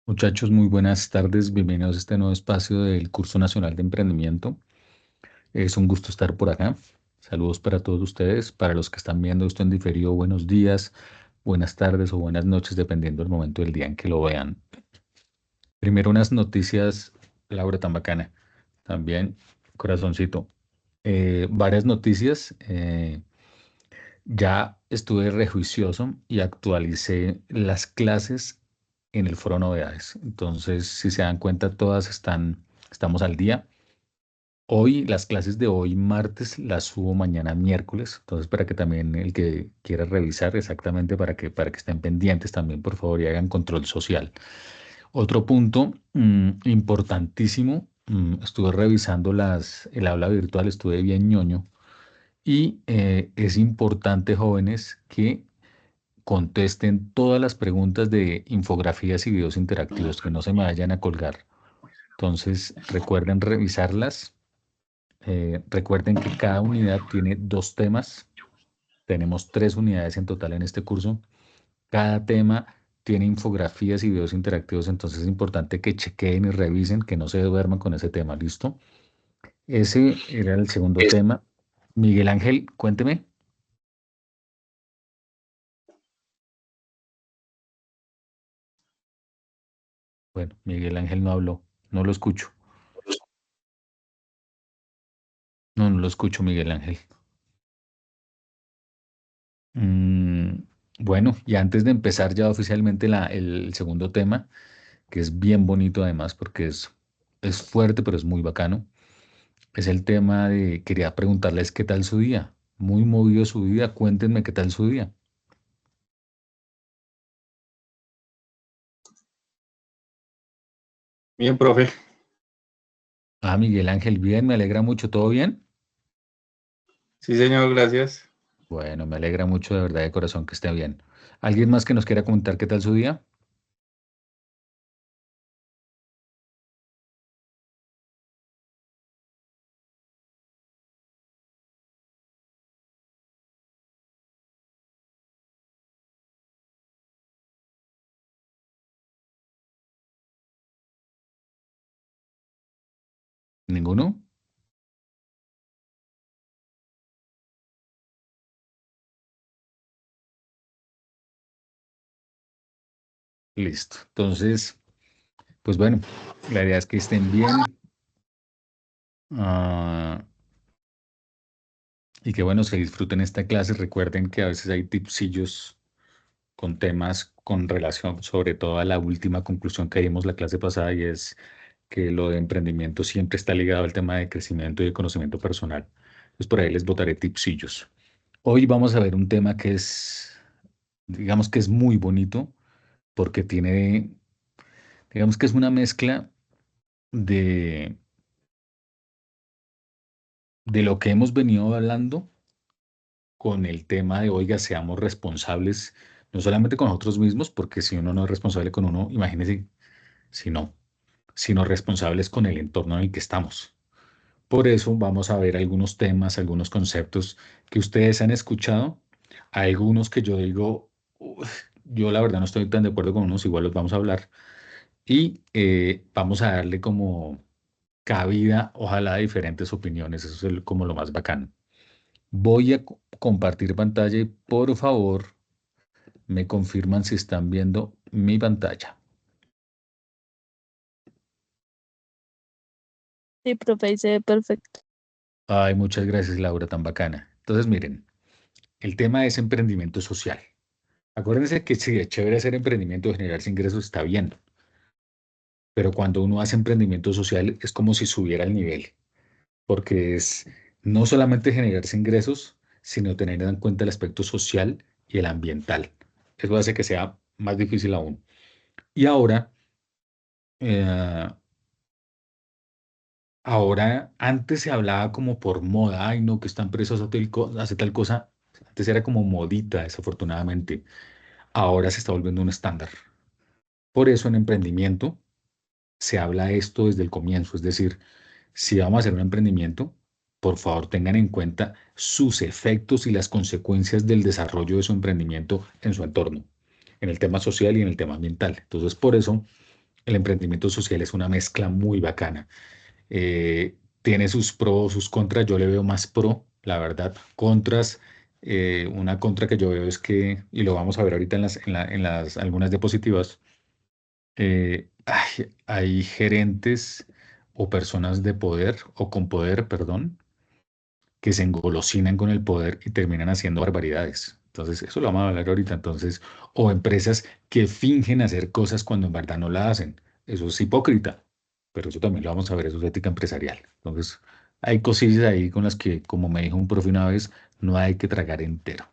Muchachos, muy buenas tardes. Bienvenidos a este nuevo espacio del Curso Nacional de Emprendimiento. Es un gusto estar por acá. Saludos para todos ustedes. Para los que están viendo esto en diferido, buenos días, buenas tardes o buenas noches, dependiendo del momento del día en que lo vean. Primero, unas noticias, Laura, tan bacana. También, corazoncito. Varias noticias. Ya estuve rejuicioso y actualicé las clases en el foro novedades. Entonces, si se dan cuenta, estamos al día. Hoy, las clases de hoy, martes, las subo mañana miércoles. Entonces, para que también el que quiera revisar exactamente, para que estén pendientes también, por favor, y hagan control social. Otro punto importantísimo, estuve revisando el aula virtual, estuve bien ñoño. Y es importante, jóvenes, que contesten todas las preguntas de infografías y videos interactivos, que no se me vayan a colgar. Entonces, recuerden revisarlas. Recuerden que cada unidad tiene dos temas. Tenemos 3 unidades en total en este curso. Cada tema tiene infografías y videos interactivos, entonces es importante que chequeen y revisen, que no se duerman con ese tema. ¿Listo? Ese era el segundo tema. Miguel Ángel, cuénteme. Bueno, Miguel Ángel no habló. No lo escucho. No lo escucho, Miguel Ángel. Mm, bueno, y antes de empezar ya oficialmente el segundo tema, que es bien bonito además porque es fuerte, pero es muy bacano, es el tema de, quería preguntarles qué tal su día. Muy movido su día, cuéntenme qué tal su día. Bien, profe. Ah, Miguel Ángel, bien, me alegra mucho, ¿todo bien? Sí, señor, gracias. Bueno, me alegra mucho de verdad de corazón que esté bien. ¿Alguien más que nos quiera comentar qué tal su día? ¿Ninguno? Listo. Entonces, pues bueno, la idea es que estén bien. Ah, y que bueno, se disfruten esta clase. Recuerden que a veces hay tipsillos con temas con relación, sobre todo a la última conclusión que dimos la clase pasada, y es que lo de emprendimiento siempre está ligado al tema de crecimiento y de conocimiento personal. Entonces por ahí les botaré tipsillos. Hoy vamos a ver un tema que digamos que es muy bonito porque digamos que es una mezcla de, de lo que hemos venido hablando con el tema de, oiga, seamos responsables, no solamente con nosotros mismos, porque si uno no es responsable con uno, imagínese si no, sino responsables con el entorno en el que estamos. Por eso vamos a ver algunos temas, algunos conceptos que ustedes han escuchado, algunos que yo digo, "Uf, yo la verdad no estoy tan de acuerdo con unos, igual los vamos a hablar, y vamos a darle como cabida, ojalá, a diferentes opiniones, eso es como lo más bacano. Voy a compartir pantalla y por favor me confirman si están viendo mi pantalla. Sí, profe, ahí se ve perfecto. Ay, muchas gracias, Laura, tan bacana. Entonces, miren, el tema es emprendimiento social. Acuérdense que sí, es chévere hacer emprendimiento, generarse ingresos, está bien, pero cuando uno hace emprendimiento social es como si subiera el nivel, porque es no solamente generarse ingresos, sino tener en cuenta el aspecto social y el ambiental. Eso hace que sea más difícil aún. Y eh, ahora, antes se hablaba como por moda, ay no, que esta empresa hace tal cosa. Antes era como modita, desafortunadamente. Ahora se está volviendo un estándar. Por eso en emprendimiento se habla esto desde el comienzo. Es decir, si vamos a hacer un emprendimiento, por favor tengan en cuenta sus efectos y las consecuencias del desarrollo de su emprendimiento en su entorno, en el tema social y en el tema ambiental. Entonces, por eso el emprendimiento social es una mezcla muy bacana. Tiene sus pros, sus contras. Yo le veo más pro, la verdad. Contras, una contra que yo veo es que, y lo vamos a ver ahorita en las algunas diapositivas, hay gerentes o personas de poder o con poder, perdón, que se engolosinan con el poder y terminan haciendo barbaridades. Entonces, eso lo vamos a hablar ahorita. Entonces, o empresas que fingen hacer cosas cuando en verdad no la hacen. Eso es hipócrita, pero eso también lo vamos a ver, eso es ética empresarial. Entonces, hay cosillas ahí con las que, como me dijo un profe una vez, no hay que tragar entero.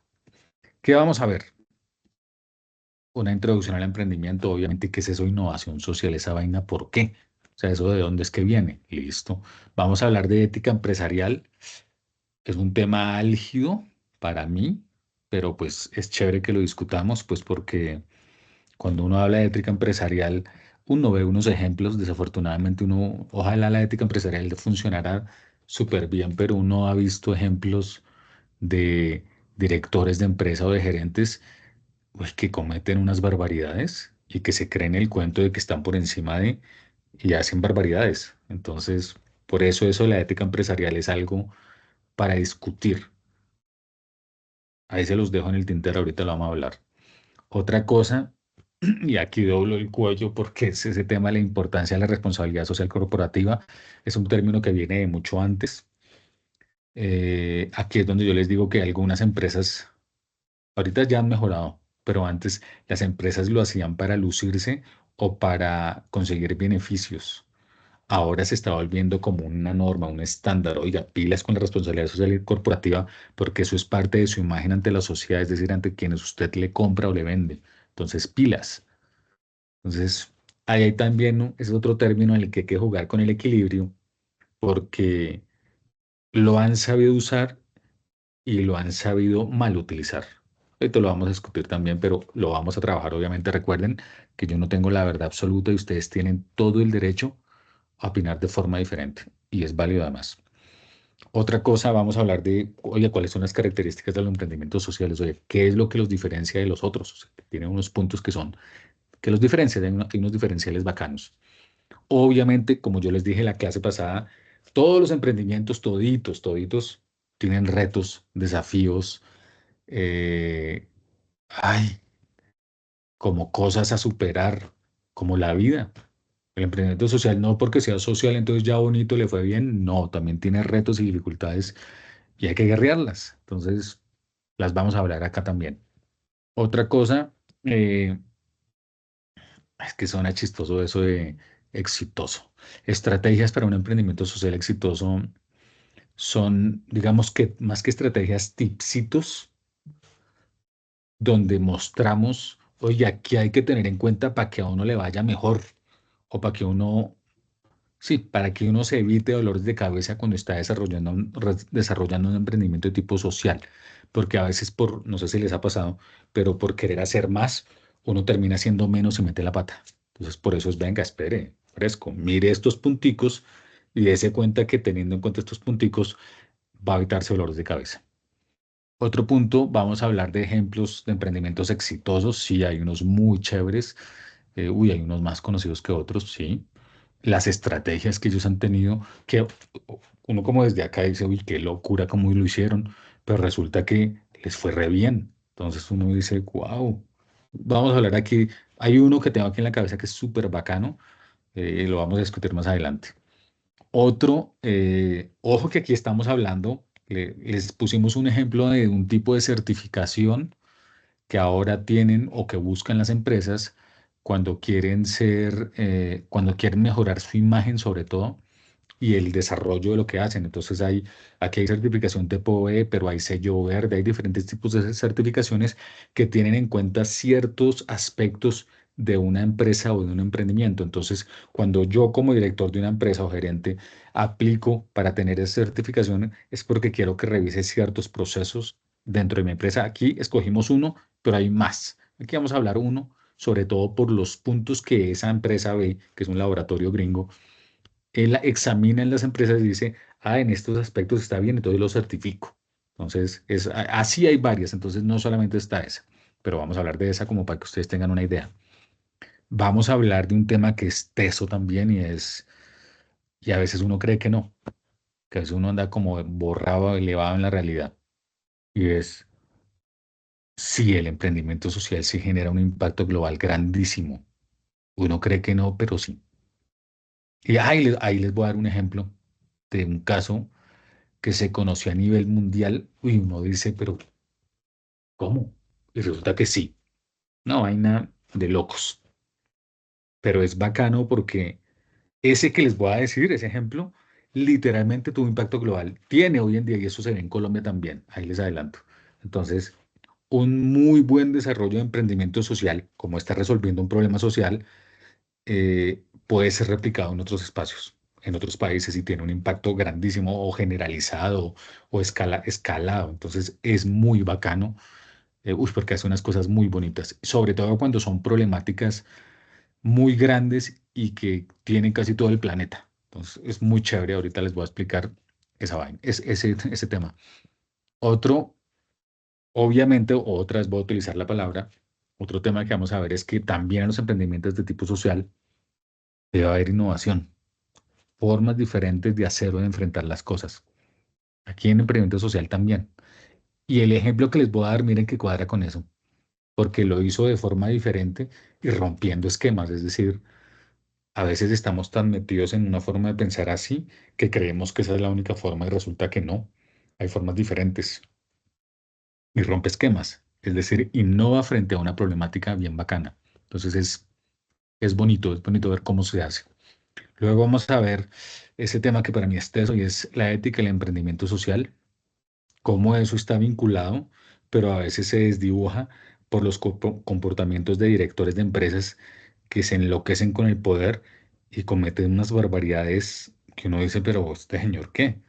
¿Qué vamos a ver? Una introducción al emprendimiento, obviamente, ¿qué es eso? Innovación social, esa vaina, ¿por qué? O sea, ¿eso de dónde es que viene? Listo. Vamos a hablar de ética empresarial. Es un tema álgido para mí, pero pues es chévere que lo discutamos, pues porque cuando uno habla de ética empresarial, uno ve unos ejemplos, desafortunadamente ojalá la ética empresarial funcionara súper bien, pero uno ha visto ejemplos de directores de empresa o de gerentes pues, que cometen unas barbaridades y que se creen el cuento de que están por encima de y hacen barbaridades. Entonces, por eso de la ética empresarial es algo para discutir. Ahí se los dejo en el tintero, ahorita lo vamos a hablar. Otra cosa, y aquí doblo el cuello porque es ese tema de la importancia de la responsabilidad social corporativa, es un término que viene de mucho antes. Aquí es donde yo les digo que algunas empresas, ahorita ya han mejorado, pero antes las empresas lo hacían para lucirse o para conseguir beneficios. Ahora se está volviendo como una norma, un estándar. Oiga, pilas con la responsabilidad social y corporativa, porque eso es parte de su imagen ante la sociedad, es decir, ante quienes usted le compra o le vende. Entonces, pilas. Entonces, ahí hay también, ¿no? Es otro término en el que hay que jugar con el equilibrio, porque lo han sabido usar y lo han sabido mal utilizar. Esto lo vamos a discutir también, pero lo vamos a trabajar. Obviamente, recuerden que yo no tengo la verdad absoluta y ustedes tienen todo el derecho a opinar de forma diferente y es válido además. Otra cosa, vamos a hablar de, oye, cuáles son las características de los emprendimientos sociales, oye, qué es lo que los diferencia de los otros. O sea, tienen unos puntos que los diferencian, hay unos diferenciales bacanos. Obviamente, como yo les dije en la clase pasada, todos los emprendimientos, toditos, tienen retos, desafíos, eh, ay, como cosas a superar, como la vida. El emprendimiento social no porque sea social, entonces ya bonito le fue bien. No, también tiene retos y dificultades y hay que guerrearlas. Entonces, las vamos a hablar acá también. Otra cosa, eh, es que suena chistoso eso de exitoso. Estrategias para un emprendimiento social exitoso son, digamos que más que estrategias, tipsitos donde mostramos, oye, aquí hay que tener en cuenta para que a uno le vaya mejor o para que uno, sí, para que uno se evite dolores de cabeza cuando está desarrollando un emprendimiento de tipo social, porque a veces no sé si les ha pasado, pero por querer hacer más, uno termina haciendo menos y mete la pata. Entonces, por eso es, venga, espere, fresco, mire estos punticos y dése cuenta que teniendo en cuenta estos punticos va a evitarse dolores de cabeza. Otro punto, vamos a hablar de ejemplos de emprendimientos exitosos. Sí, hay unos muy chéveres. Hay unos más conocidos que otros, sí. Las estrategias que ellos han tenido, que uno como desde acá dice, uy, qué locura cómo lo hicieron, pero resulta que les fue re bien. Entonces uno dice, wow. Vamos a hablar aquí. Hay uno que tengo aquí en la cabeza que es súper bacano. Lo vamos a discutir más adelante. Otro, ojo que aquí estamos hablando, les pusimos un ejemplo de un tipo de certificación que ahora tienen o que buscan las empresas cuando quieren mejorar su imagen sobre todo y el desarrollo de lo que hacen. Entonces aquí hay certificación tipo B, pero hay sello verde, hay diferentes tipos de certificaciones que tienen en cuenta ciertos aspectos de una empresa o de un emprendimiento. Entonces, cuando yo como director de una empresa o gerente aplico para tener esa certificación, es porque quiero que revise ciertos procesos dentro de mi empresa. Aquí escogimos uno, pero hay más. Aquí vamos a hablar uno, sobre todo por los puntos que esa empresa ve, que es un laboratorio gringo, él examina en las empresas y dice, en estos aspectos está bien, entonces lo certifico. Entonces, así hay varias, entonces no solamente está esa, pero vamos a hablar de esa como para que ustedes tengan una idea. vamos a hablar de un tema que es teso también y a veces uno cree que no, que a veces uno anda como borrado, elevado en la realidad. Y es si el emprendimiento social sí genera un impacto global grandísimo. Uno cree que no, pero sí. Y ahí les voy a dar un ejemplo de un caso que se conoció a nivel mundial. Uy, uno dice, pero ¿cómo? Y resulta que sí. Una vaina de locos. Pero es bacano porque ese que les voy a decir, ese ejemplo, literalmente tuvo impacto global. Tiene hoy en día, y eso se ve en Colombia también. Ahí les adelanto. Entonces, un muy buen desarrollo de emprendimiento social, como está resolviendo un problema social, puede ser replicado en otros espacios, en otros países y tiene un impacto grandísimo o generalizado o escalado. Entonces es muy bacano, porque hace unas cosas muy bonitas, sobre todo cuando son problemáticas muy grandes y que tienen casi todo el planeta. Entonces es muy chévere. Ahorita les voy a explicar esa vaina, ese tema. Otro, obviamente, otra vez voy a utilizar la palabra. Otro tema que vamos a ver es que también en los emprendimientos de tipo social debe haber innovación, formas diferentes de hacer o de enfrentar las cosas. Aquí en emprendimiento social también. Y el ejemplo que les voy a dar, miren que cuadra con eso, porque lo hizo de forma diferente y rompiendo esquemas. Es decir, a veces estamos tan metidos en una forma de pensar así que creemos que esa es la única forma y resulta que no. Hay formas diferentes y rompe esquemas. Es decir, innova frente a una problemática bien bacana. Entonces es bonito ver cómo se hace. Luego vamos a ver ese tema que para mí es teso y es la ética y el emprendimiento social, cómo eso está vinculado, pero a veces se desdibuja por los comportamientos de directores de empresas que se enloquecen con el poder y cometen unas barbaridades que uno dice, pero este señor, ¿qué?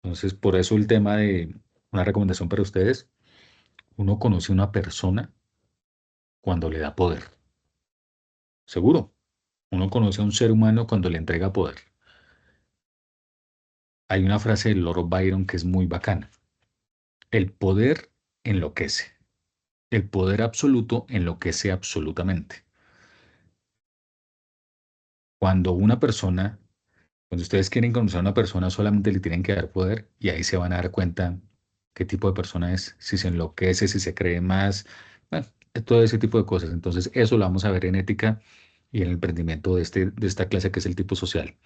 Entonces, por eso el tema de una recomendación para ustedes, uno conoce a una persona cuando le da poder, seguro. Uno conoce a un ser humano cuando le entrega poder. Hay una frase del Lord Byron que es muy bacana. El poder enloquece. El poder absoluto enloquece absolutamente. Cuando una persona, cuando ustedes quieren conocer a una persona, solamente le tienen que dar poder y ahí se van a dar cuenta qué tipo de persona es, si se enloquece, si se cree más, bueno, todo ese tipo de cosas. Entonces, eso lo vamos a ver en ética y en el emprendimiento de esta clase que es el tipo social.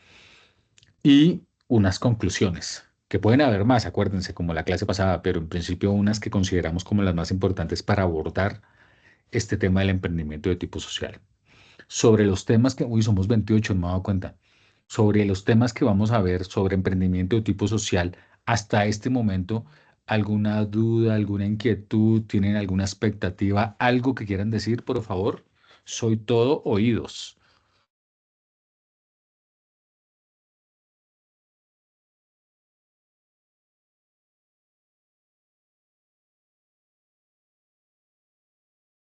Y unas conclusiones, que pueden haber más, acuérdense, como la clase pasada, pero en principio unas que consideramos como las más importantes para abordar este tema del emprendimiento de tipo social. Sobre los temas que, uy, somos 28, no me he dado cuenta, sobre los temas que vamos a ver sobre emprendimiento de tipo social, hasta este momento, ¿alguna duda, alguna inquietud, tienen alguna expectativa, algo que quieran decir, por favor? Soy todo oídos.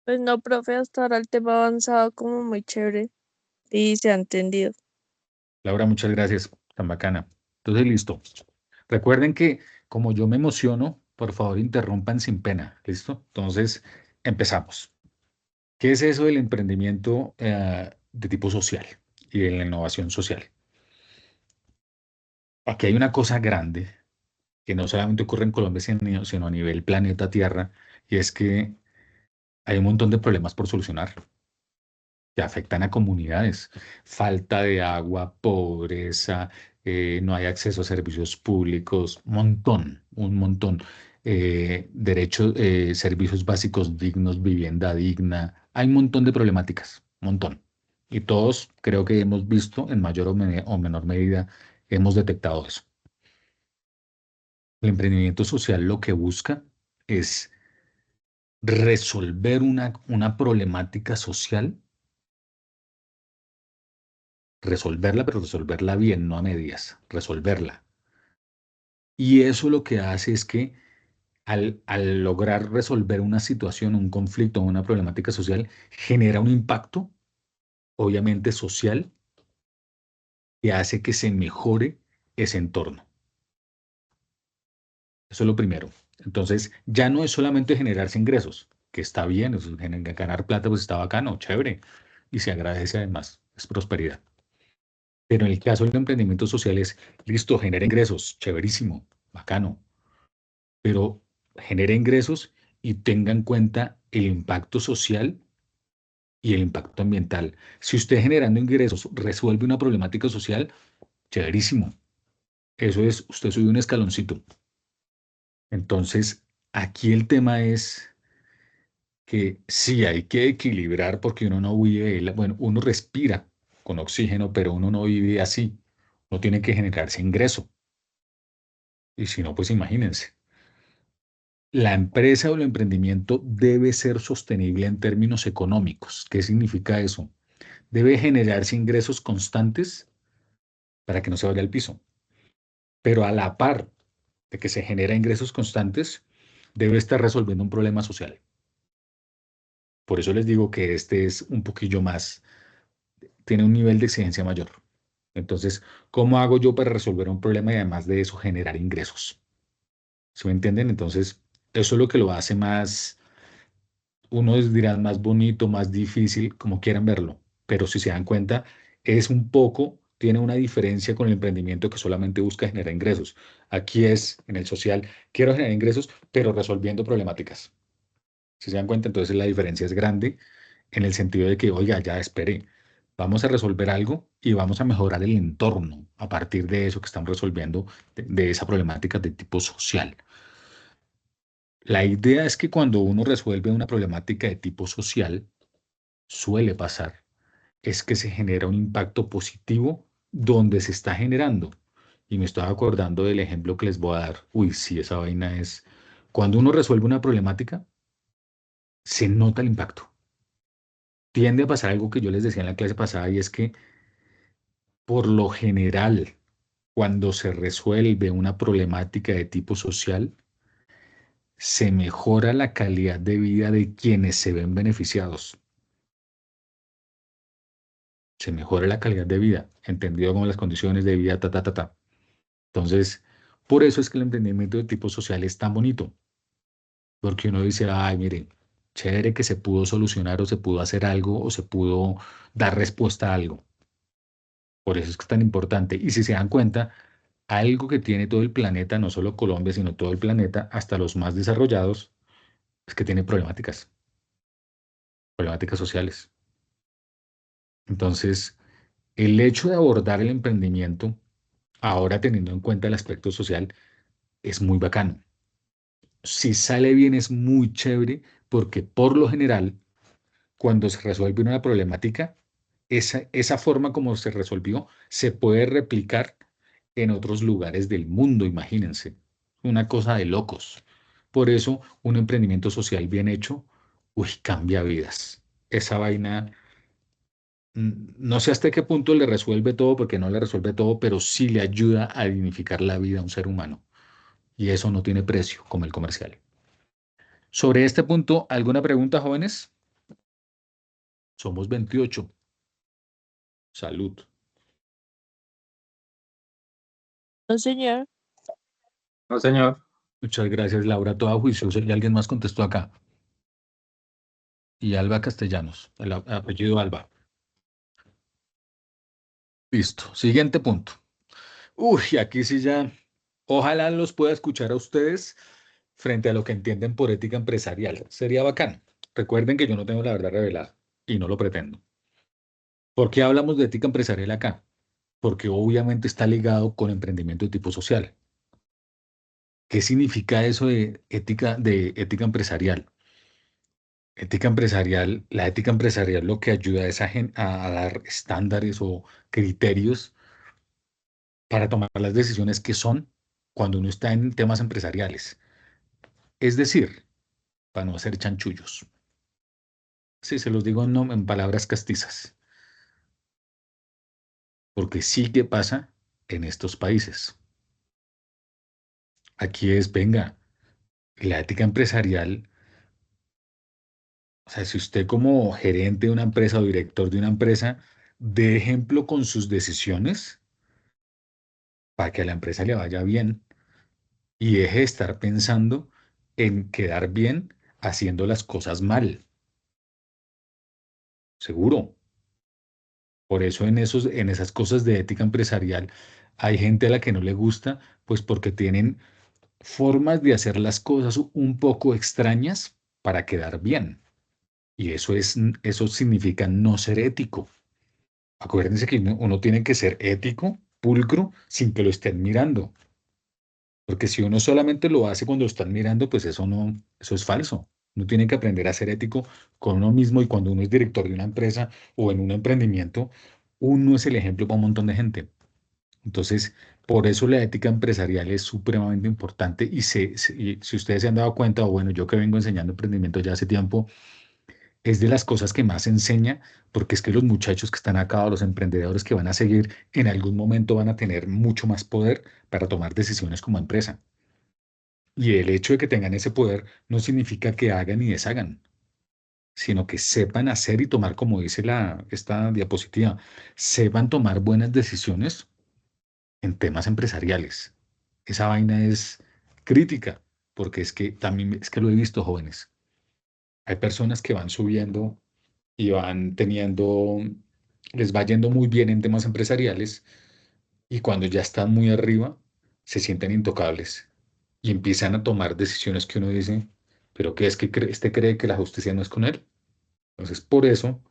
Pues no, profe, hasta ahora el tema ha avanzado como muy chévere y se ha entendido. Laura, muchas gracias, tan bacana. Entonces, listo. Recuerden que como yo me emociono, por favor, interrumpan sin pena, ¿listo? Entonces, empezamos. ¿Qué es eso del emprendimiento de tipo social y de la innovación social? Aquí hay una cosa grande que no solamente ocurre en Colombia, sino a nivel planeta Tierra, y es que hay un montón de problemas por solucionar que afectan a comunidades. Falta de agua, pobreza, no hay acceso a servicios públicos, un montón. Derechos, servicios básicos dignos, vivienda digna. Hay un montón de problemáticas, un montón. Y todos creo que hemos visto en mayor o menor medida, hemos detectado eso. El emprendimiento social lo que busca es resolver una problemática social, resolverla, pero resolverla bien, no a medias, resolverla. Y eso lo que hace es que al lograr resolver una situación, un conflicto, una problemática social, genera un impacto, obviamente social, que hace que se mejore ese entorno. Eso es lo primero. Entonces, ya no es solamente generarse ingresos, que está bien, eso, ganar plata, pues está bacano, chévere. y se agradece además, es prosperidad. Pero en el caso del emprendimiento social es, listo, genera ingresos, chéverísimo, bacano, pero genera ingresos y tenga en cuenta el impacto social y el impacto ambiental. Si usted generando ingresos resuelve una problemática social, chéverísimo. Eso es, usted sube un escaloncito. Entonces, aquí el tema es que sí hay que equilibrar porque uno no vive, bueno, uno respira con oxígeno, pero uno no vive así. Uno tiene que generarse ingreso. Y si no, pues imagínense. La empresa o el emprendimiento debe ser sostenible en términos económicos. ¿Qué significa eso? Debe generarse ingresos constantes para que no se vaya al piso. Pero a la par de que se genera ingresos constantes, debe estar resolviendo un problema social. Por eso les digo que este es un poquillo más, tiene un nivel de exigencia mayor. Entonces, ¿cómo hago yo para resolver un problema y además de eso generar ingresos? ¿Sí me entienden? Entonces, eso es lo que lo hace más, unos dirán más bonito, más difícil, como quieran verlo. Pero si se dan cuenta, es un poco, tiene una diferencia con el emprendimiento que solamente busca generar ingresos. Aquí es, en el social, quiero generar ingresos, pero resolviendo problemáticas. Si se dan cuenta, entonces la diferencia es grande en el sentido de que, oiga, ya espere, vamos a resolver algo y vamos a mejorar el entorno a partir de eso que estamos resolviendo, de esa problemática de tipo social. La idea es que cuando uno resuelve una problemática de tipo social, suele pasar, es que se genera un impacto positivo donde se está generando. Y me estoy acordando del ejemplo que les voy a dar. Uy, sí, esa vaina es, cuando uno resuelve una problemática, se nota el impacto. Tiende a pasar algo que yo les decía en la clase pasada y es que por lo general, cuando se resuelve una problemática de tipo social, se mejora la calidad de vida de quienes se ven beneficiados. Se mejora la calidad de vida, entendido como las condiciones de vida, ta, ta, ta, ta. Entonces, por eso es que el emprendimiento de tipo social es tan bonito, porque uno dice, ay, miren, chévere que se pudo solucionar o se pudo hacer algo o se pudo dar respuesta a algo. Por eso es que es tan importante. Y si se dan cuenta, algo que tiene todo el planeta, no solo Colombia, sino todo el planeta, hasta los más desarrollados, es que tiene problemáticas, problemáticas sociales. Entonces, el hecho de abordar el emprendimiento, ahora teniendo en cuenta el aspecto social, es muy bacano. Si sale bien es muy chévere porque por lo general, cuando se resuelve una problemática, esa forma como se resolvió se puede replicar en otros lugares del mundo, imagínense. Una cosa de locos. Por eso, un emprendimiento social bien hecho, uy, cambia vidas. Esa vaina, no sé hasta qué punto le resuelve todo, porque no le resuelve todo, pero sí le ayuda a dignificar la vida a un ser humano. Y eso no tiene precio, como el comercial. Sobre este punto, ¿alguna pregunta, jóvenes? Somos 28. Salud. No, señor. No, señor. Muchas gracias, Laura, toda juiciosa. Y alguien más contestó acá. Y Alba Castellanos, el apellido Alba. Listo. Siguiente punto. Uy, aquí sí ya. Ojalá los pueda escuchar a ustedes frente a lo que entienden por ética empresarial. Sería bacano. Recuerden que yo no tengo la verdad revelada y no lo pretendo. ¿Por qué hablamos de ética empresarial acá? Porque obviamente está ligado con emprendimiento de tipo social. ¿Qué significa eso de ética empresarial? Ética empresarial, la ética empresarial lo que ayuda es a dar estándares o criterios para tomar las decisiones que son cuando uno está en temas empresariales. Es decir, para no hacer chanchullos. Sí, se los digo en palabras castizas, porque sí que pasa en estos países. Aquí es, venga, la ética empresarial, o sea, si usted como gerente de una empresa o director de una empresa, dé ejemplo con sus decisiones para que a la empresa le vaya bien y deje de estar pensando en quedar bien haciendo las cosas mal. Seguro. Por eso en esas cosas de ética empresarial hay gente a la que no le gusta, pues porque tienen formas de hacer las cosas un poco extrañas para quedar bien. Y eso significa no ser ético. Acuérdense que uno tiene que ser ético, pulcro, sin que lo estén mirando. Porque si uno solamente lo hace cuando lo están mirando, pues eso no, eso es falso. Uno tiene que aprender a ser ético con uno mismo y cuando uno es director de una empresa o en un emprendimiento, uno es el ejemplo para un montón de gente. Entonces, por eso la ética empresarial es supremamente importante y si ustedes se han dado cuenta, o bueno, yo que vengo enseñando emprendimiento ya hace tiempo, es de las cosas que más enseña, porque es que los muchachos que están acá, o los emprendedores que van a seguir, en algún momento van a tener mucho más poder para tomar decisiones como empresa. Y el hecho de que tengan ese poder no significa que hagan y deshagan, sino que sepan hacer y tomar, como dice esta diapositiva, sepan tomar buenas decisiones en temas empresariales. Esa vaina es crítica, porque es que también es que lo he visto, jóvenes. Hay personas que van subiendo y van teniendo, les va yendo muy bien en temas empresariales y cuando ya están muy arriba, se sienten intocables y empiezan a tomar decisiones que uno dice, pero ¿qué es que este cree que la justicia no es con él? Entonces, por eso,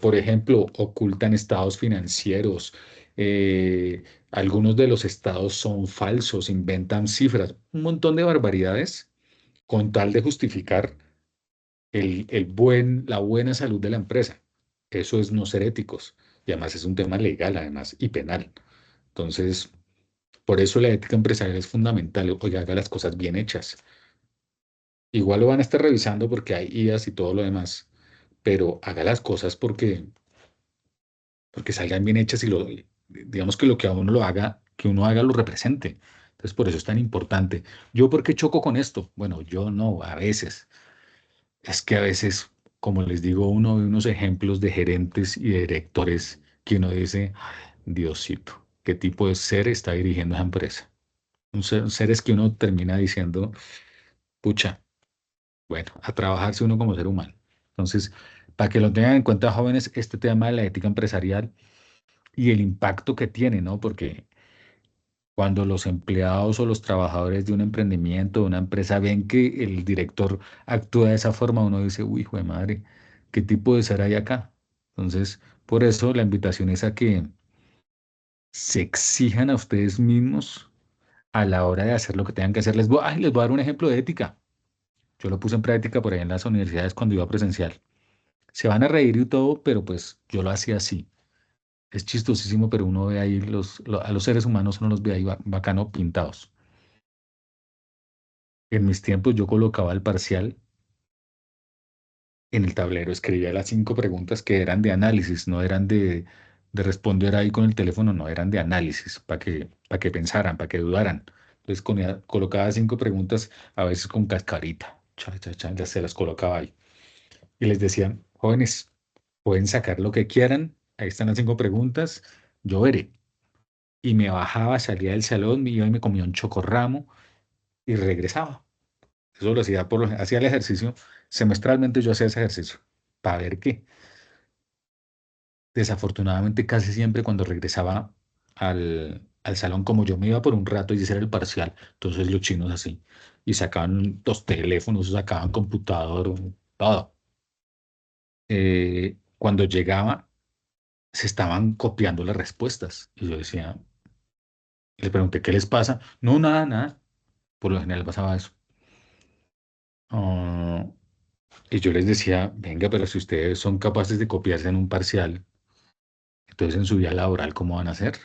por ejemplo, ocultan estados financieros. Algunos de los estados son falsos, inventan cifras, un montón de barbaridades con tal de justificar la buena salud de la empresa. Eso es no ser éticos. Y además es un tema legal, además, y penal. Entonces, por eso la ética empresarial es fundamental. Oiga, haga las cosas bien hechas. Igual lo van a estar revisando porque hay IAs y todo lo demás, pero haga las cosas porque salgan bien hechas y digamos que lo que a uno lo haga, que uno haga lo represente. Entonces, por eso es tan importante. ¿Yo por qué choco con esto? Bueno, yo no, a veces. Es que a veces, como les digo, uno ve unos ejemplos de gerentes y de directores que uno dice, Diosito, ¿qué tipo de ser está dirigiendo esa empresa? Seres que uno termina diciendo, pucha, bueno, a trabajarse uno como ser humano. Entonces, para que lo tengan en cuenta, jóvenes, este tema de la ética empresarial y el impacto que tiene, ¿no? Porque cuando los empleados o los trabajadores de un emprendimiento, de una empresa, ven que el director actúa de esa forma, uno dice, uy, hijo de madre, ¿qué tipo de ser hay acá? Entonces, por eso la invitación es a que se exijan a ustedes mismos a la hora de hacer lo que tengan que hacer. Les voy a dar un ejemplo de ética. Yo lo puse en práctica por ahí en las universidades cuando iba presencial. Se van a reír y todo, pero pues yo lo hacía así. Es chistosísimo, pero uno ve ahí a los seres humanos, uno los ve ahí bacano pintados. En mis tiempos yo colocaba el parcial en el tablero, escribía las 5 preguntas que eran de análisis, no eran de responder ahí con el teléfono, no, eran de análisis, para que pensaran, para que dudaran. Entonces colocaba 5 preguntas, a veces con cascarita, ya se las colocaba ahí. Y les decía, jóvenes, pueden sacar lo que quieran, ahí están las 5 preguntas, yo veré. Y me bajaba, salía del salón, me iba y me comía un chocorramo y regresaba. Eso lo hacía hacía el ejercicio. Semestralmente yo hacía ese ejercicio para ver qué. Desafortunadamente, casi siempre cuando regresaba al salón, como yo me iba por un rato y ese era el parcial, entonces los chinos así, y sacaban los teléfonos, sacaban computador, todo. Cuando llegaba, se estaban copiando las respuestas. Y yo decía, les pregunté, ¿qué les pasa? No, nada, nada. Por lo general pasaba eso. Ah, y yo les decía, venga, pero si ustedes son capaces de copiarse en un parcial, entonces en su vida laboral, ¿cómo van a hacer?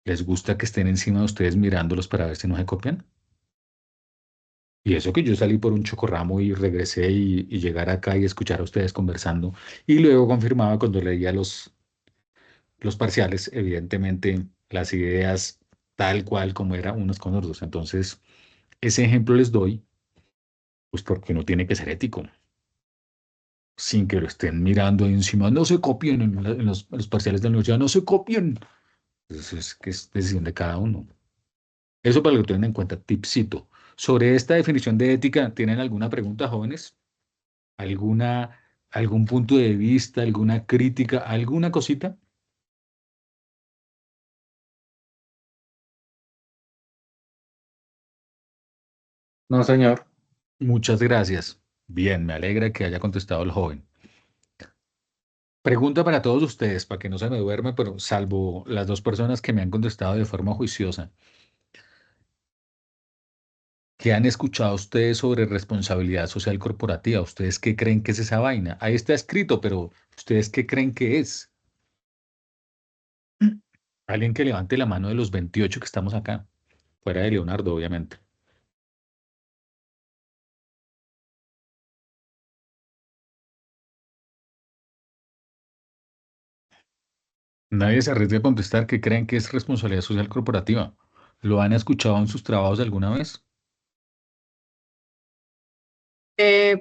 ¿Les gusta que estén encima de ustedes mirándolos para ver si no se copian? Y eso que yo salí por un chocorramo y regresé y llegar acá y escuchar a ustedes conversando y luego confirmaba cuando leía los parciales, evidentemente las ideas tal cual como eran unos con otros. Entonces, ese ejemplo les doy, pues porque uno tiene que ser ético, sin que lo estén mirando ahí encima. No se copien en los parciales de la universidad, no se copien. Eso es que es decisión de cada uno. Eso para que lo tengan en cuenta, tipcito. Sobre esta definición de ética, ¿tienen alguna pregunta, jóvenes? ¿Alguna, ¿Algún punto de vista, alguna crítica, alguna cosita? No, señor. Muchas gracias. Bien, me alegra que haya contestado el joven. Pregunta para todos ustedes, para que no se me duerme, pero salvo las dos personas que me han contestado de forma juiciosa. ¿Qué han escuchado ustedes sobre responsabilidad social corporativa? ¿Ustedes qué creen que es esa vaina? Ahí está escrito, pero ¿ustedes qué creen que es? Alguien que levante la mano de los 28 que estamos acá, fuera de Leonardo, obviamente. Nadie se arriesga a contestar qué creen que es responsabilidad social corporativa. ¿Lo han escuchado en sus trabajos alguna vez?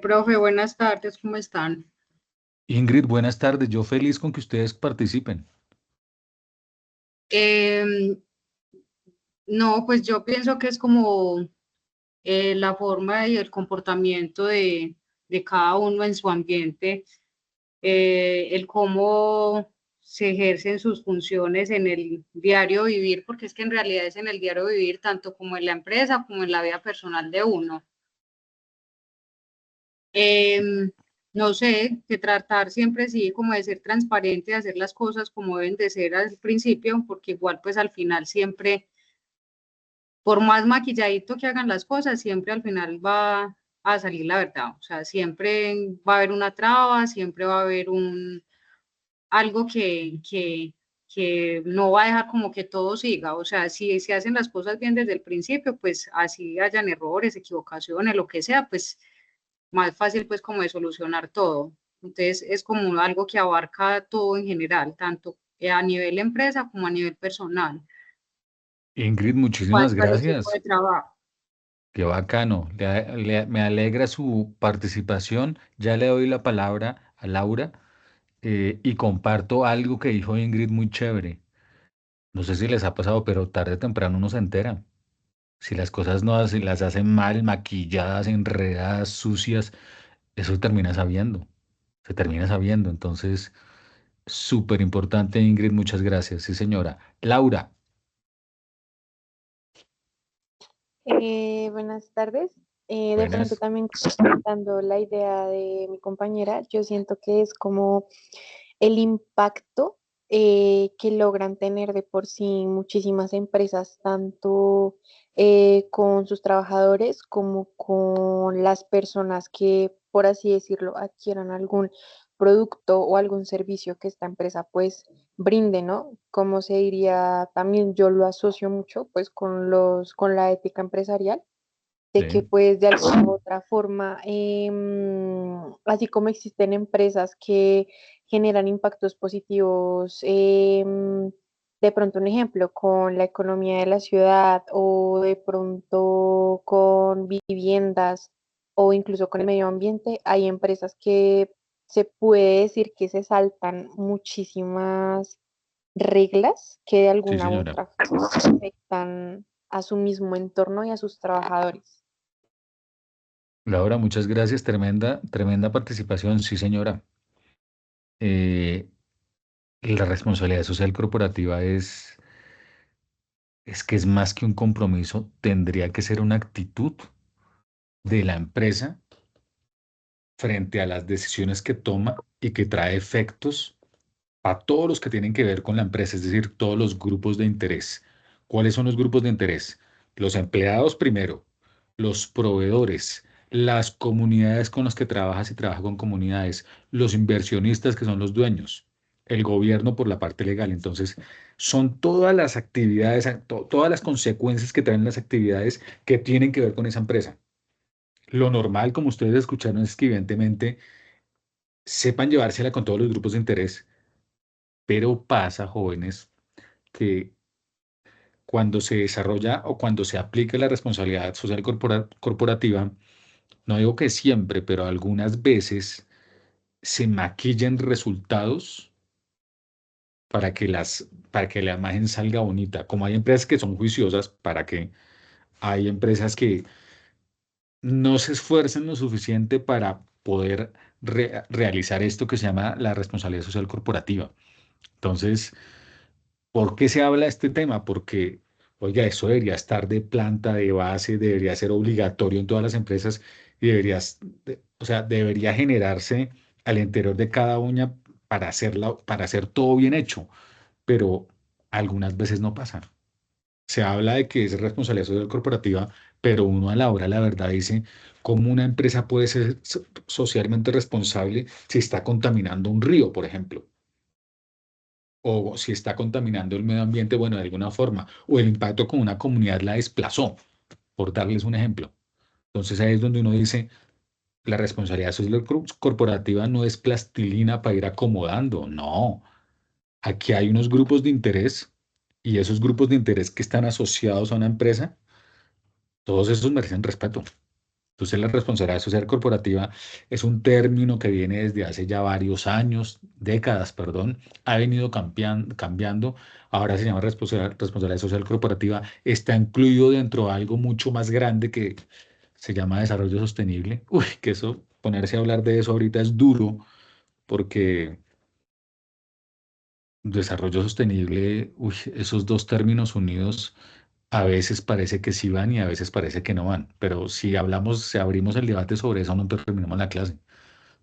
Profe, buenas tardes, ¿cómo están? Ingrid, buenas tardes. Yo feliz con que ustedes participen. Em, no, pues yo pienso que es como la forma y el comportamiento de cada uno en su ambiente, el cómo se ejercen sus funciones en el diario vivir, porque es que en realidad es en el diario vivir tanto como en la empresa como en la vida personal de uno. Em, no sé, que tratar siempre sí como de ser transparente, de hacer las cosas como deben de ser al principio, porque igual pues al final siempre, por más maquilladito que hagan las cosas, siempre al final va a salir la verdad. O sea, siempre va a haber una traba, siempre va a haber algo que no va a dejar como que todo siga. O sea, si se hacen las cosas bien desde el principio, pues así hayan errores, equivocaciones, lo que sea, pues más fácil pues como de solucionar todo. Entonces es como algo que abarca todo en general, tanto a nivel empresa como a nivel personal, Ingrid, muchísimas cuanto al equipo de gracias. trabajo. Qué bacano. Me alegra su participación. Ya le doy la palabra a Laura y comparto algo que dijo Ingrid muy chévere. No sé si les ha pasado, pero tarde o temprano uno se entera. Si las cosas no si las hacen mal, maquilladas, enredadas, sucias, eso termina sabiendo. Se termina sabiendo. Entonces, súper importante, Ingrid. Muchas gracias. Sí, señora. Laura, Buenas tardes. De pronto buenas. también complementando la idea de mi compañera, yo siento que es como el impacto que logran tener de por sí muchísimas empresas, tanto con sus trabajadores como con las personas que, por así decirlo, adquieran algún producto o algún servicio que esta empresa pues brinde, ¿no? Como se diría, también yo lo asocio mucho pues con la ética empresarial, de que Sí, pues de alguna u otra forma, así como existen empresas que generan impactos positivos, de pronto un ejemplo con la economía de la ciudad o de pronto con viviendas o incluso con el medio ambiente, hay empresas que se puede decir que se saltan muchísimas reglas que de sí, alguna u señora. otra forma afectan a su mismo entorno y a sus trabajadores. Laura, muchas gracias. Tremenda, tremenda participación. Sí, señora. Eh, la responsabilidad social corporativa es que es más que un compromiso, tendría que ser una actitud de la empresa frente a las decisiones que toma y que trae efectos a todos los que tienen que ver con la empresa, es decir, todos los grupos de interés. ¿Cuáles son los grupos de interés? Los empleados primero, los proveedores, las comunidades con las que trabajas y trabaja con comunidades, los inversionistas que son los dueños, el gobierno por la parte legal. Entonces, son todas las actividades, todas las consecuencias que traen las actividades que tienen que ver con esa empresa. Lo normal, como ustedes escucharon, es que evidentemente sepan llevársela con todos los grupos de interés, pero pasa, jóvenes, que cuando se desarrolla o cuando se aplica la responsabilidad social corporativa, no digo que siempre, pero algunas veces se maquillan resultados para que la imagen salga bonita. Como hay empresas que son juiciosas, para que hay empresas que no se esfuerzan lo suficiente para poder realizar esto que se llama la responsabilidad social corporativa. Entonces, ¿por qué se habla de este tema? Porque, oiga, eso debería estar de planta, de base, debería ser obligatorio en todas las empresas y debería, o sea, debería generarse al interior de cada uña para hacer todo bien hecho, pero algunas veces no pasa. Se habla de que es responsabilidad social corporativa, pero uno a la hora, la verdad, dice, ¿cómo una empresa puede ser socialmente responsable si está contaminando un río, por ejemplo? O si está contaminando el medio ambiente, bueno, de alguna forma, o el impacto con una comunidad la desplazó, por darles un ejemplo. Entonces ahí es donde uno dice, la responsabilidad social corporativa no es plastilina para ir acomodando, no. Aquí hay unos grupos de interés y esos grupos de interés que están asociados a una empresa, todos esos merecen respeto. Entonces, la responsabilidad social corporativa es un término que viene desde hace ya varios años, décadas, perdón, ha venido cambiando. Ahora se llama responsabilidad social corporativa. Está incluido dentro de algo mucho más grande que se llama desarrollo sostenible. Uy, que eso, ponerse a hablar de eso ahorita es duro porque desarrollo sostenible, uy, esos dos términos unidos a veces parece que sí van y a veces parece que no van, pero si hablamos, si abrimos el debate sobre eso, no terminamos la clase.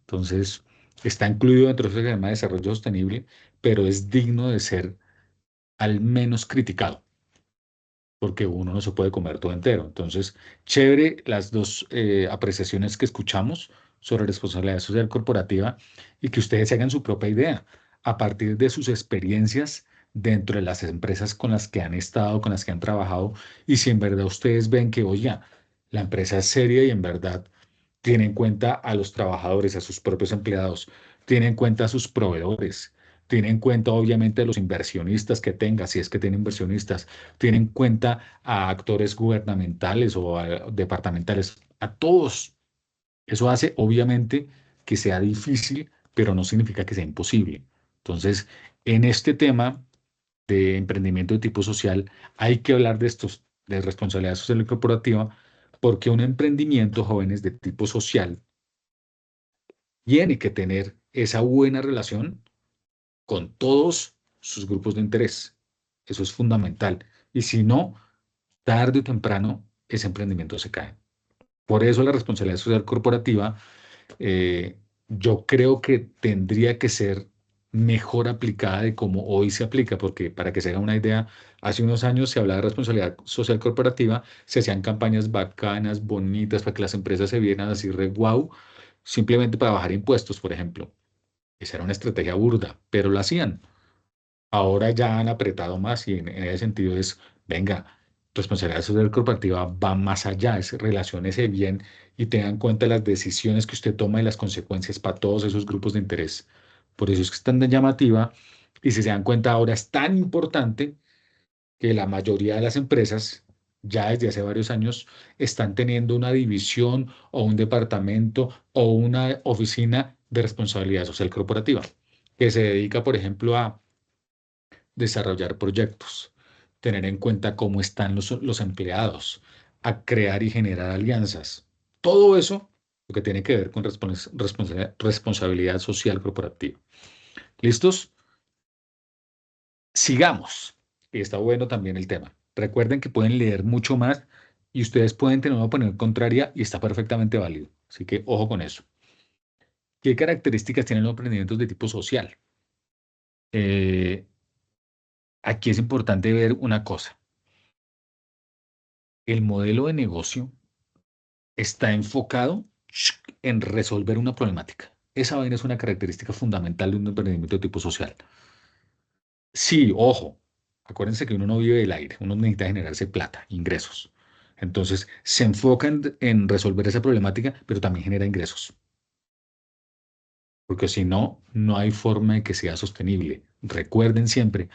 Entonces, está incluido dentro de ese tema de desarrollo sostenible, pero es digno de ser al menos criticado, porque uno no se puede comer todo entero. Entonces, chévere las dos apreciaciones que escuchamos sobre responsabilidad social corporativa y que ustedes se hagan su propia idea a partir de sus experiencias dentro de las empresas con las que han estado, con las que han trabajado, y si en verdad ustedes ven que, oye, la empresa es seria y en verdad tiene en cuenta a los trabajadores, a sus propios empleados, tiene en cuenta a sus proveedores, tiene en cuenta obviamente a los inversionistas que tenga, si es que tiene inversionistas, tiene en cuenta a actores gubernamentales o departamentales, a todos. Eso hace obviamente que sea difícil, pero no significa que sea imposible. Entonces, en este tema de emprendimiento de tipo social, hay que hablar de estos, de responsabilidad social y corporativa, porque un emprendimiento, jóvenes, de tipo social, tiene que tener esa buena relación con todos sus grupos de interés. Eso es fundamental. Y si no, tarde o temprano, ese emprendimiento se cae. Por eso la responsabilidad social corporativa, eh, yo creo que tendría que ser mejor aplicada de como hoy se aplica, porque para que se haga una idea, hace unos años se hablaba de responsabilidad social corporativa, se hacían campañas bacanas, bonitas, para que las empresas se vieran así re guau, simplemente para bajar impuestos, por ejemplo. Esa era una estrategia burda, pero lo hacían. Ahora ya han apretado más y en ese sentido es, venga, responsabilidad social corporativa va más allá, es relaciónese bien y tenga en cuenta las decisiones que usted toma y las consecuencias para todos esos grupos de interés. Por eso es que es tan llamativa y si se dan cuenta ahora es tan importante que la mayoría de las empresas ya desde hace varios años están teniendo una división o un departamento o una oficina de responsabilidad social corporativa que se dedica, por ejemplo, a desarrollar proyectos, tener en cuenta cómo están los empleados, a crear y generar alianzas. Todo eso lo que tiene que ver con responsabilidad social corporativa. ¿Listos? Sigamos. Y está bueno también el tema. Recuerden que pueden leer mucho más y ustedes pueden tener una opinión contraria y está perfectamente válido. Así que ojo con eso. ¿Qué características tienen los emprendimientos de tipo social? Eh, Aquí es importante ver una cosa. El modelo de negocio está enfocado en resolver una problemática. Esa vaina es una característica fundamental de un emprendimiento de tipo social. Sí, ojo, acuérdense que uno no vive del aire, uno necesita generarse plata, ingresos. Entonces, se enfoca en resolver esa problemática, pero también genera ingresos, porque si no, no hay forma de que sea sostenible. Recuerden siempre,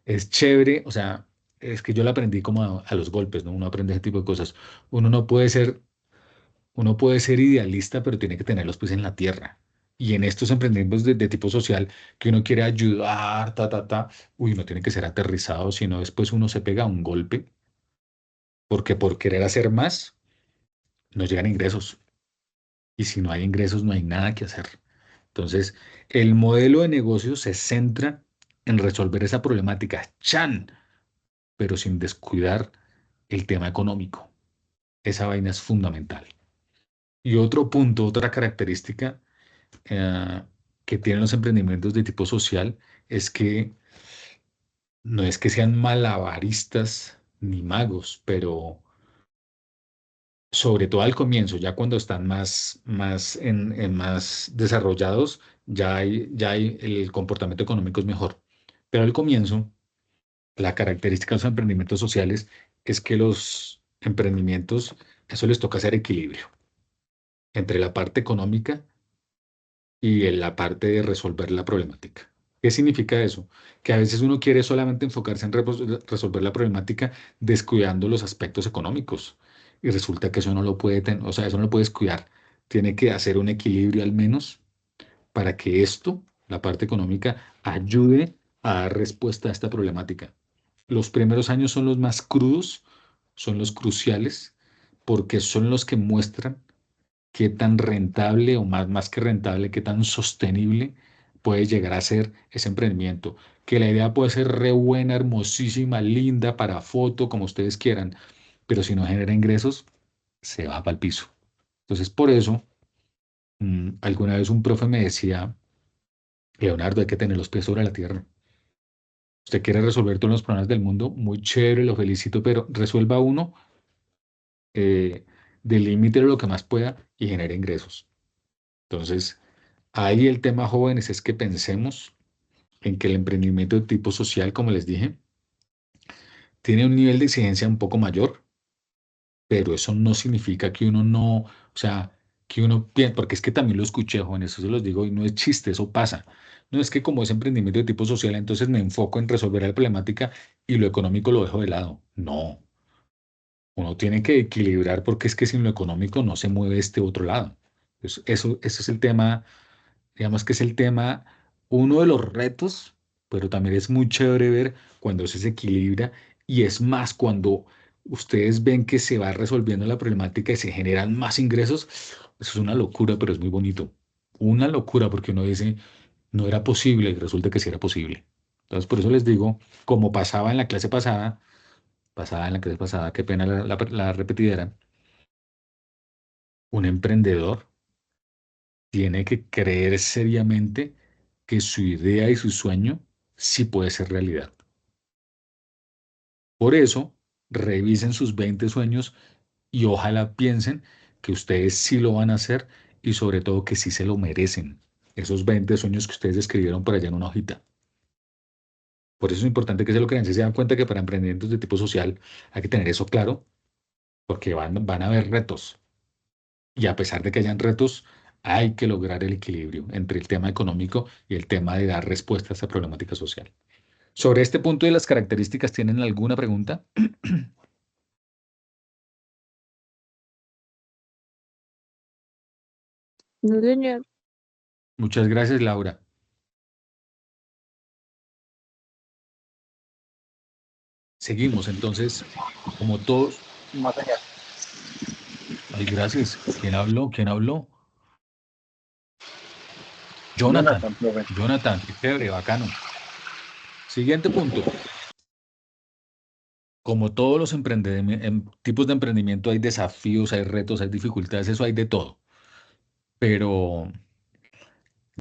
es chévere, o sea, es que yo lo aprendí como a los golpes, ¿no? Uno aprende ese tipo de cosas. Uno no puede ser Uno puede ser idealista, pero tiene que tener los pies en la tierra. Y en estos emprendimientos de tipo social, que uno quiere ayudar, uy, no tiene que ser aterrizado, sino después uno se pega un golpe, porque por querer hacer más, no llegan ingresos. Y si no hay ingresos, no hay nada que hacer. Entonces, el modelo de negocio se centra en resolver esa problemática, ¡chan! Pero sin descuidar el tema económico. Esa vaina es fundamental. Y otro punto, otra característica eh, que tienen los emprendimientos de tipo social es que no es que sean malabaristas ni magos, pero sobre todo al comienzo, ya cuando están en más desarrollados, ya hay el comportamiento económico es mejor. Pero al comienzo, la característica de los emprendimientos sociales es que los emprendimientos, eso les toca hacer equilibrio entre la parte económica y en la parte de resolver la problemática. ¿Qué significa eso? Que a veces uno quiere solamente enfocarse en resolver la problemática descuidando los aspectos económicos y resulta que eso no lo puede tener, o sea, eso no lo puede descuidar. Tiene que hacer un equilibrio al menos para que esto, la parte económica, ayude a dar respuesta a esta problemática. Los primeros años son los más crudos, son los cruciales, porque son los que muestran qué tan rentable o más que rentable, qué tan sostenible puede llegar a ser ese emprendimiento. Que la idea puede ser re buena, hermosísima, linda para foto, como ustedes quieran, pero si no genera ingresos, se va para el piso. Entonces, por eso, alguna vez un profe me decía, Leonardo, hay que tener los pies sobre la tierra. Usted quiere resolver todos los problemas del mundo, muy chévere, lo felicito, pero resuelva uno, eh, delimítelo lo que más pueda y genere ingresos. Entonces, ahí el tema, jóvenes, es que pensemos en que el emprendimiento de tipo social, como les dije, tiene un nivel de exigencia un poco mayor, pero eso no significa que uno no, o sea, que uno piense, porque es que también lo escuché, jóvenes, eso se los digo y no es chiste, eso pasa. No es que como es emprendimiento de tipo social, entonces me enfoco en resolver la problemática y lo económico lo dejo de lado. No, uno tiene que equilibrar porque es que sin lo económico no se mueve este otro lado. Entonces, eso es el tema. Digamos que es el tema, uno de los retos, pero también es muy chévere ver cuando eso se equilibra y es más cuando ustedes ven que se va resolviendo la problemática y se generan más ingresos. Eso es una locura, pero es muy bonito. Una locura porque uno dice, no era posible y resulta que sí era posible. Entonces, por eso les digo, como pasaba en la clase pasada, qué pena la repetidera, un emprendedor tiene que creer seriamente que su idea y su sueño sí puede ser realidad. Por eso, revisen sus 20 sueños y ojalá piensen que ustedes sí lo van a hacer y sobre todo que sí se lo merecen. Esos 20 sueños que ustedes escribieron por allá en una hojita. Por eso es importante que se lo crean. Si se dan cuenta que para emprendimientos de tipo social hay que tener eso claro, porque van a haber retos. Y a pesar de que hayan retos, hay que lograr el equilibrio entre el tema económico y el tema de dar respuesta a esta problemática social. Sobre este punto de las características, ¿tienen alguna pregunta? No, señor. Muchas gracias, Laura. Seguimos entonces, como todos. No, señor. Ay, gracias. ¿Quién habló? ¿Quién habló? Jonathan. Jonathan, profe. Jonathan, qué chévere, bacano. Siguiente punto. Como todos los tipos de emprendimiento hay desafíos, hay retos, hay dificultades, eso hay de todo. Pero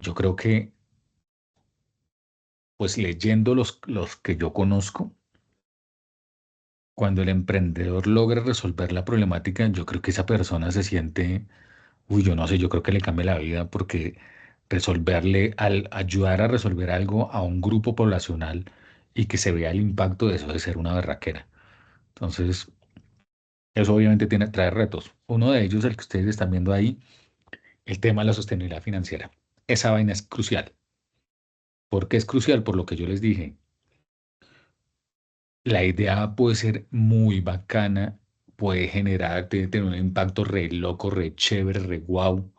yo creo que, pues leyendo los que yo conozco, cuando el emprendedor logra resolver la problemática, yo creo que esa persona se siente, uy, yo no sé, yo creo que le cambia la vida porque al ayudar a resolver algo a un grupo poblacional y que se vea el impacto de eso de ser una berraquera. Entonces, eso obviamente trae retos. Uno de ellos, el que ustedes están viendo ahí, el tema de la sostenibilidad financiera. Esa vaina es crucial. ¿Por qué es crucial? Por lo que yo les dije. La idea puede ser muy bacana, puede tener un impacto re loco, re chévere, re guau,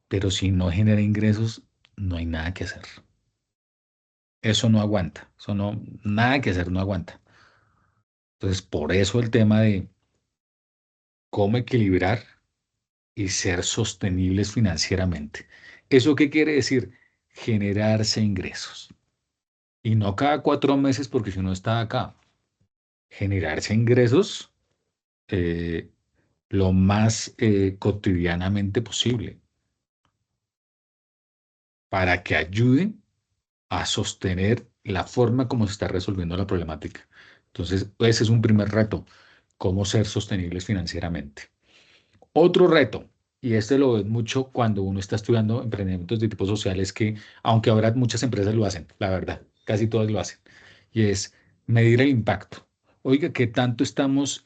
pero si no genera ingresos, no hay nada que hacer. Eso no aguanta, eso no, nada que hacer, no aguanta. Entonces, por eso el tema de cómo equilibrar y ser sostenibles financieramente. ¿Eso qué quiere decir? Generarse ingresos. Y no cada 4 meses porque si uno está acá. Generarse ingresos eh, lo más cotidianamente posible para que ayude a sostener la forma como se está resolviendo la problemática. Entonces, ese es un primer reto, cómo ser sostenibles financieramente. Otro reto, y este lo ves mucho cuando uno está estudiando emprendimientos de tipo social, es que, aunque ahora muchas empresas lo hacen, la verdad, casi todas lo hacen, y es medir el impacto. Oiga, ¿qué tanto estamos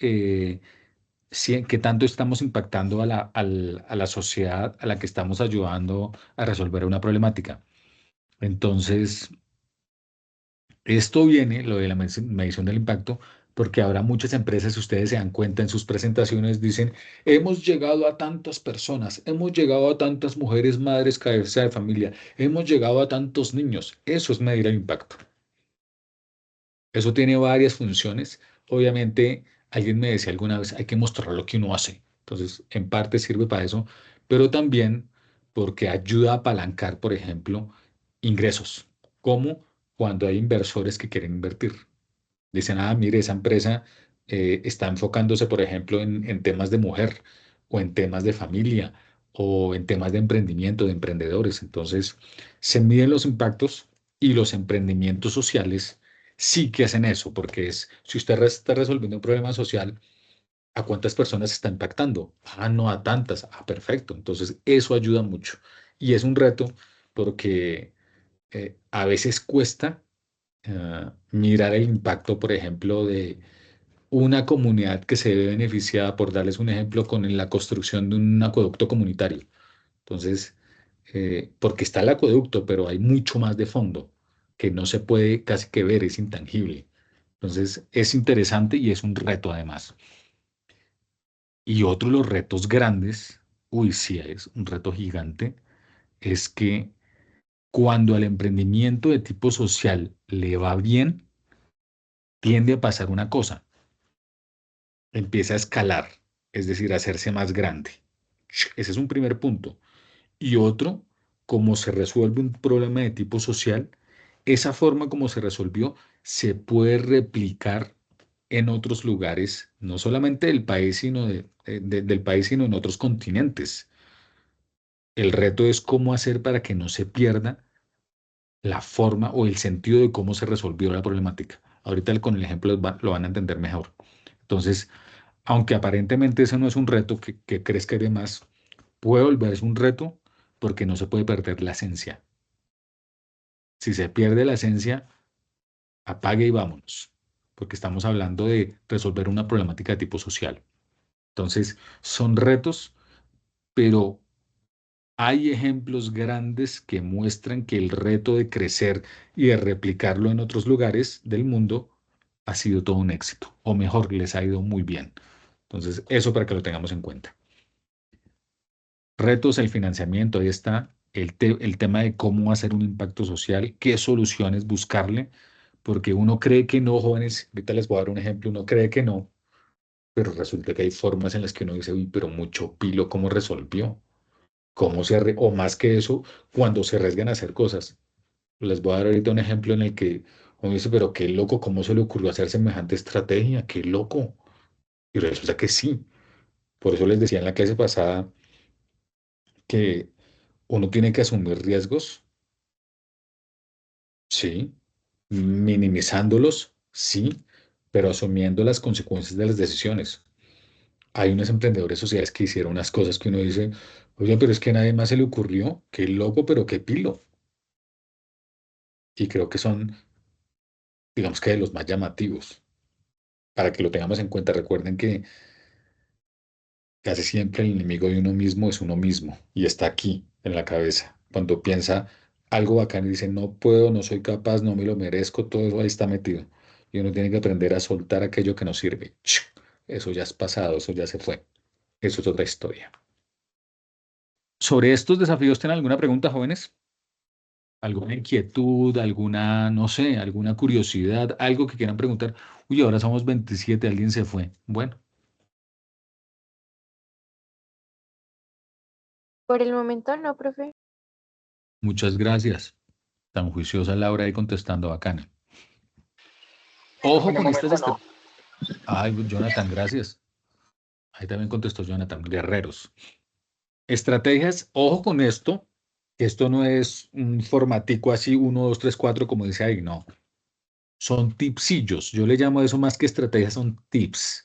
impactando a la sociedad a la que estamos ayudando a resolver una problemática? Entonces, esto viene, lo de la medición del impacto, porque ahora muchas empresas, si ustedes se dan cuenta en sus presentaciones, dicen, hemos llegado a tantas personas, hemos llegado a tantas mujeres, madres, cabeza de familia, hemos llegado a tantos niños. Eso es medir el impacto. Eso tiene varias funciones. Obviamente, alguien me decía alguna vez, hay que mostrar lo que uno hace. Entonces, en parte sirve para eso, pero también porque ayuda a apalancar, por ejemplo, ingresos, como cuando hay inversores que quieren invertir. Dicen, mire, esa empresa está enfocándose, por ejemplo, en temas de mujer o en temas de familia o en temas de emprendimiento, de emprendedores. Entonces, se miden los impactos y los emprendimientos sociales sí que hacen eso, porque si usted está resolviendo un problema social, ¿a cuántas personas está impactando? No a tantas. Perfecto. Entonces, eso ayuda mucho. Y es un reto porque a veces cuesta mirar el impacto, por ejemplo, de una comunidad que se ve beneficiada, por darles un ejemplo, con la construcción de un acueducto comunitario. Entonces, porque está el acueducto, pero hay mucho más de fondo que no se puede casi que ver, es intangible. Entonces, es interesante y es un reto además. Y otro de los retos grandes, uy, sí, es un reto gigante, es que cuando al emprendimiento de tipo social le va bien, tiende a pasar una cosa, empieza a escalar, es decir, a hacerse más grande. Ese es un primer punto. Y otro, como se resuelve un problema de tipo social, esa forma como se resolvió se puede replicar en otros lugares, no solamente del país, sino del país, sino en otros continentes. El reto es cómo hacer para que no se pierda la forma o el sentido de cómo se resolvió la problemática. Ahorita con el ejemplo lo van a entender mejor. Entonces, aunque aparentemente ese no es un reto que crezca y demás, puede volverse un reto porque no se puede perder la esencia. Si se pierde la esencia, apague y vámonos, porque estamos hablando de resolver una problemática de tipo social. Entonces, son retos, pero hay ejemplos grandes que muestran que el reto de crecer y de replicarlo en otros lugares del mundo ha sido todo un éxito, o mejor, les ha ido muy bien. Entonces, eso para que lo tengamos en cuenta. Retos, el financiamiento, ahí está el tema de cómo hacer un impacto social, qué soluciones buscarle, porque uno cree que no, jóvenes, ahorita les voy a dar un ejemplo, uno cree que no, pero resulta que hay formas en las que uno dice, uy, pero mucho pilo, ¿cómo resolvió? O más que eso, cuando se arriesgan a hacer cosas. Les voy a dar ahorita un ejemplo en el que uno dice, pero qué loco, ¿cómo se le ocurrió hacer semejante estrategia? Qué loco. Y resulta que sí. Por eso les decía en la clase pasada que uno tiene que asumir riesgos, sí, minimizándolos, sí, pero asumiendo las consecuencias de las decisiones. Hay unos emprendedores sociales que hicieron unas cosas que uno dice, oye, pero es que a nadie más se le ocurrió, qué loco, pero qué pilo. Y creo que son, digamos que de los más llamativos, para que lo tengamos en cuenta. Recuerden que casi siempre el enemigo de uno mismo es uno mismo y está aquí, en la cabeza. Cuando piensa algo bacán y dice, no puedo, no soy capaz, no me lo merezco, todo eso ahí está metido. Y uno tiene que aprender a soltar aquello que no sirve. Eso ya es pasado, eso ya se fue. Eso es otra historia. ¿Sobre estos desafíos tienen alguna pregunta, jóvenes? ¿Alguna inquietud, alguna, no sé, alguna curiosidad, algo que quieran preguntar? Uy, ahora somos 27, alguien se fue. Bueno. Por el momento no, profe. Muchas gracias. Tan juiciosa Laura ahí contestando, bacana. Ojo con estas estrategias. Ay, Jonathan, gracias. Ahí también contestó Jonathan, guerreros. Estrategias, ojo con esto, que esto no es un formatico así, 1, 2, 3, 4, como dice ahí, no. Son tipsillos. Yo le llamo a eso más que estrategias, son tips.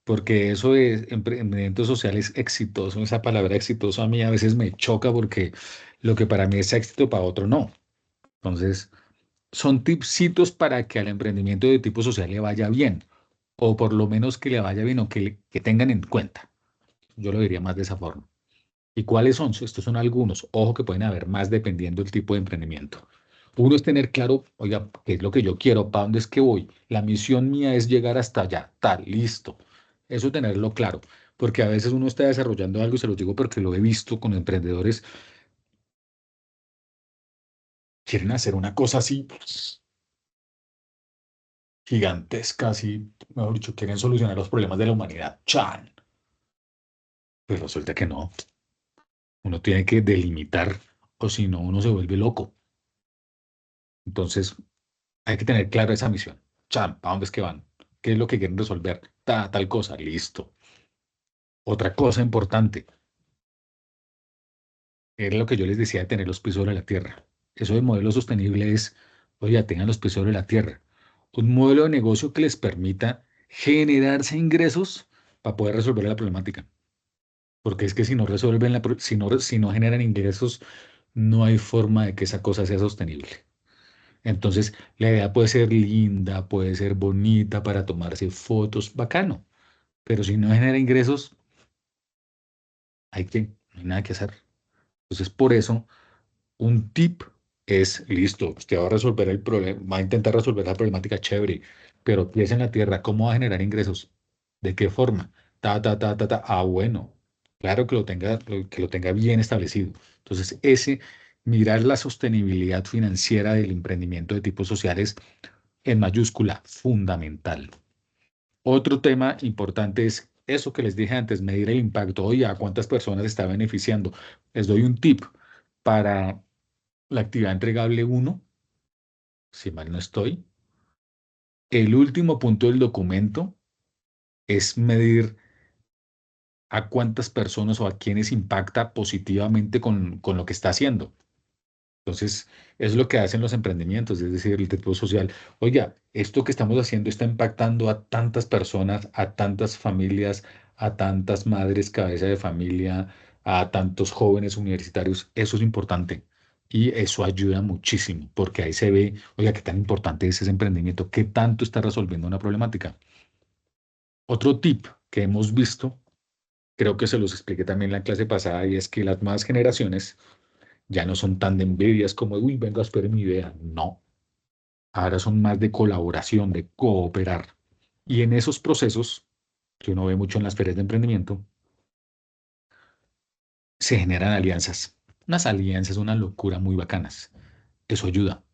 Porque eso de emprendimiento social es exitoso. Esa palabra exitoso a mí a veces me choca porque lo que para mí es éxito, para otro no. Entonces, son tipsitos para que al emprendimiento de tipo social le vaya bien, o por lo menos que le vaya bien o que tengan en cuenta. Yo lo diría más de esa forma. ¿Y cuáles son? Estos son algunos. Ojo que pueden haber más dependiendo del tipo de emprendimiento. Uno es tener claro, oiga, ¿qué es lo que yo quiero? ¿Para dónde es que voy? La misión mía es llegar hasta allá, tal, listo. Eso tenerlo claro, porque a veces uno está desarrollando algo, y se lo digo porque lo he visto con emprendedores, quieren hacer una cosa así gigantesca, así, mejor dicho, quieren solucionar los problemas de la humanidad. ¡Chan! Pues resulta que no. Uno tiene que delimitar, o si no, uno se vuelve loco. Entonces, hay que tener claro esa misión. Chan, ¿para dónde es que van? ¿Qué es lo que quieren resolver? Tal cosa, listo. Otra cosa importante, era lo que yo les decía de tener los pies sobre la tierra. Eso de modelo sostenible es, oye, tengan los pies sobre la tierra. Un modelo de negocio que les permita generarse ingresos para poder resolver la problemática. Porque es que si no resuelven si no generan ingresos, no hay forma de que esa cosa sea sostenible. Entonces, la idea puede ser linda, puede ser bonita para tomarse fotos, bacano. Pero si no genera ingresos, no hay nada que hacer. Entonces, por eso, un tip es, listo, usted va a resolver el problema, va a intentar resolver la problemática chévere, pero pies en la tierra, ¿cómo va a generar ingresos? ¿De qué forma? Ta. Ah, bueno, claro que lo tenga bien establecido. Entonces, mirar la sostenibilidad financiera del emprendimiento de tipo social es en mayúscula, fundamental. Otro tema importante es eso que les dije antes, medir el impacto. Oye, ¿a cuántas personas está beneficiando? Les doy un tip para la actividad entregable 1, si mal no estoy. El último punto del documento es medir a cuántas personas o a quiénes impacta positivamente con lo que está haciendo. Entonces, es lo que hacen los emprendimientos, es decir, el tipo social. Oiga, esto que estamos haciendo está impactando a tantas personas, a tantas familias, a tantas madres cabeza de familia, a tantos jóvenes universitarios. Eso es importante y eso ayuda muchísimo porque ahí se ve, oiga, qué tan importante es ese emprendimiento, qué tanto está resolviendo una problemática. Otro tip que hemos visto, creo que se los expliqué también en la clase pasada, y es que las nuevas generaciones ya no son tan de envidias como, uy, venga, espere mi idea. No, ahora son más de colaboración, de cooperar. Y en esos procesos, que uno ve mucho en las ferias de emprendimiento, se generan alianzas. Unas alianzas, una locura muy bacanas. Eso ayuda.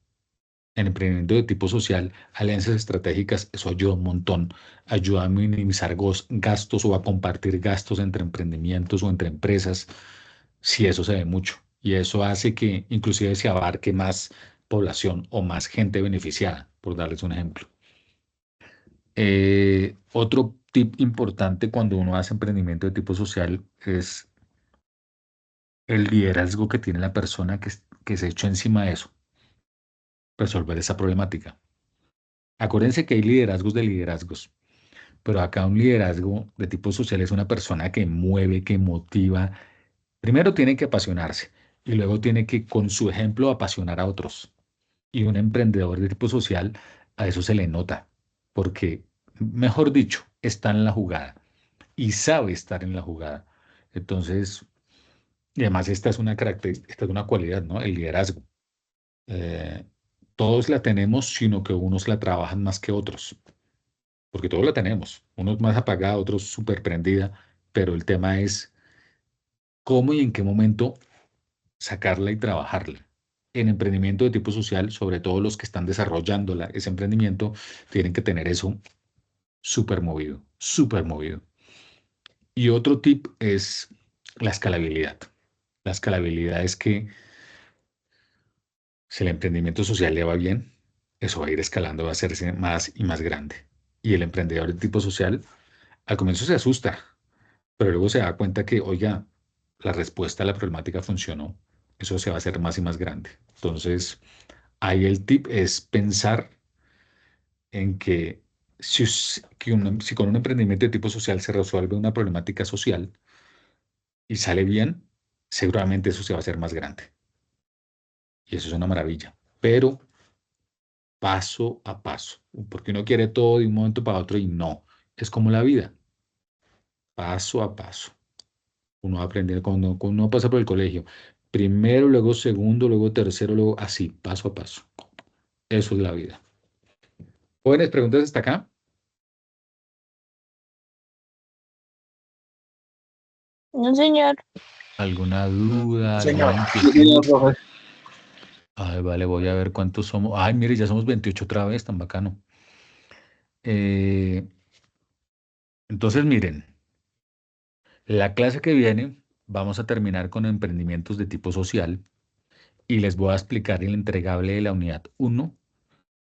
En emprendimiento de tipo social, alianzas estratégicas, eso ayuda un montón. Ayuda a minimizar gastos o a compartir gastos entre emprendimientos o entre empresas. Sí, eso se ve mucho. Y eso hace que inclusive se abarque más población o más gente beneficiada, por darles un ejemplo. Otro tip importante cuando uno hace emprendimiento de tipo social es el liderazgo que tiene la persona que se echó encima de eso, resolver esa problemática. Acuérdense que hay liderazgos de liderazgos, pero acá un liderazgo de tipo social es una persona que mueve, que motiva. Primero tiene que apasionarse y luego tiene que, con su ejemplo, apasionar a otros. Y un emprendedor de tipo social, a eso se le nota, porque, mejor dicho, está en la jugada y sabe estar en la jugada. Entonces, y además esta es una característica, esta es una cualidad, ¿no? El liderazgo. Eh, todos la tenemos, sino que unos la trabajan más que otros, porque todos la tenemos. Unos más apagada, otros súper prendida, pero el tema es cómo y en qué momento sacarla y trabajarla. En emprendimiento de tipo social, sobre todo los que están desarrollando ese emprendimiento, tienen que tener eso súper movido, súper movido. Y otro tip es la escalabilidad. La escalabilidad es que si el emprendimiento social le va bien, eso va a ir escalando, va a hacerse más y más grande. Y el emprendedor de tipo social al comienzo se asusta, pero luego se da cuenta que, oiga, la respuesta a la problemática funcionó. Eso se va a hacer más y más grande. Entonces, ahí el tip es pensar en que si con un emprendimiento de tipo social se resuelve una problemática social y sale bien, seguramente eso se va a hacer más grande. Y eso es una maravilla. Pero paso a paso, porque uno quiere todo de un momento para otro y no. Es como la vida, paso a paso. Uno va a aprender cuando uno pasa por el colegio. Primero, luego segundo, luego tercero, luego así, paso a paso. Eso es la vida. Jóvenes, preguntas hasta acá. No, señor. ¿Alguna duda, Señor, alguna sí, señor, inquietud? profe. Ay, vale, voy a ver cuántos somos. Ay, mire, ya somos 28 otra vez, tan bacano. Eh, entonces, miren, la clase que viene vamos a terminar con emprendimientos de tipo social y les voy a explicar el entregable de la unidad uno,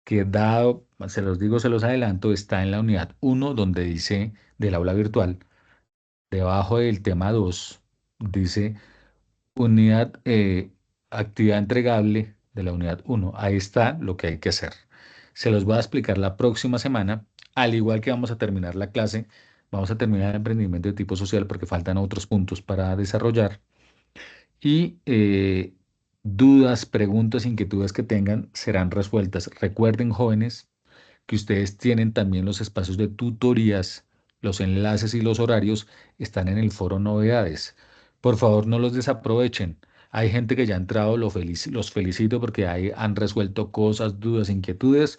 que dado, se los digo, se los adelanto, está en la unidad uno donde dice del aula virtual. Debajo del tema 2 dice unidad, actividad entregable de la unidad uno. Ahí está lo que hay que hacer. Se los voy a explicar la próxima semana, al igual que vamos a terminar la clase. Vamos a terminar el emprendimiento de tipo social porque faltan otros puntos para desarrollar. Y dudas, preguntas, inquietudes que tengan serán resueltas. Recuerden, jóvenes, que ustedes tienen también los espacios de tutorías, los enlaces y los horarios están en el foro Novedades. Por favor, no los desaprovechen. Hay gente que ya ha entrado, los felicito porque ahí han resuelto cosas, dudas, inquietudes.